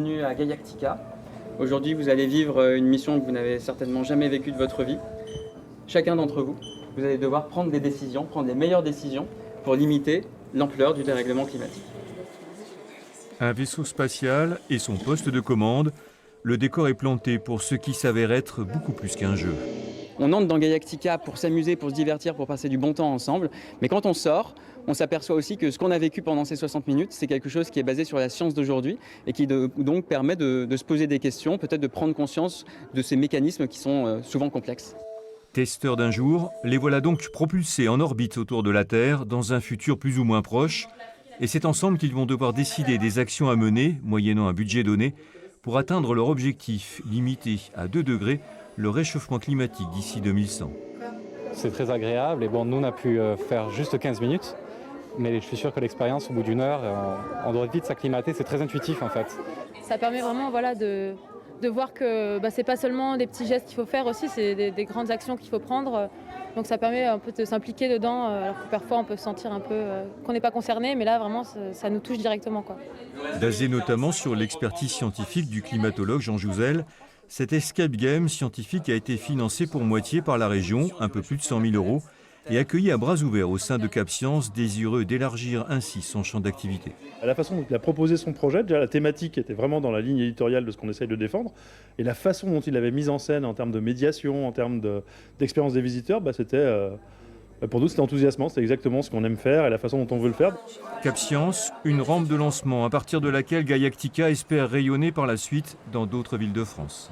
bienvenue à Gaiactica. Aujourd'hui, vous allez vivre une mission que vous n'avez certainement jamais vécue de votre vie. Chacun d'entre vous, vous allez devoir prendre des décisions, prendre les meilleures décisions pour limiter l'ampleur du dérèglement climatique. Un vaisseau spatial et son poste de commande, le décor est planté pour ce qui s'avère être beaucoup plus qu'un jeu. On entre dans Gaiactica pour s'amuser, pour se divertir, pour passer du bon temps ensemble. Mais quand on sort, on s'aperçoit aussi que ce qu'on a vécu pendant ces 60 minutes, c'est quelque chose qui est basé sur la science d'aujourd'hui et qui donc permet de se poser des questions, peut-être de prendre conscience de ces mécanismes qui sont souvent complexes. Testeurs d'un jour, les voilà donc propulsés en orbite autour de la Terre dans un futur plus ou moins proche. Et c'est ensemble qu'ils vont devoir décider des actions à mener, moyennant un budget donné, pour atteindre leur objectif, limiter à 2 degrés le réchauffement climatique d'ici 2100. C'est très agréable et bon, nous on a pu faire juste 15 minutes, mais je suis sûr que l'expérience au bout d'une heure, on doit vite s'acclimater, c'est très intuitif en fait. Ça permet vraiment de voir que c'est pas seulement des petits gestes qu'il faut faire aussi, c'est des grandes actions qu'il faut prendre. Donc ça permet un peu de s'impliquer dedans, alors que parfois on peut se sentir un peu qu'on n'est pas concerné, mais là vraiment ça nous touche directement, quoi. Basé notamment sur l'expertise scientifique du climatologue Jean Jouzel, cet escape game scientifique a été financé pour moitié par la région, un peu plus de 100 000 €, et accueilli à bras ouverts au sein de Cap Science, désireux d'élargir ainsi son champ d'activité. La façon dont il a proposé son projet, déjà la thématique était vraiment dans la ligne éditoriale de ce qu'on essaye de défendre, et la façon dont il avait mis en scène en termes de médiation, en termes d'expérience des visiteurs, pour nous c'était enthousiasmant, c'est exactement ce qu'on aime faire et la façon dont on veut le faire. Cap Science, une rampe de lancement à partir de laquelle Gaiactica espère rayonner par la suite dans d'autres villes de France.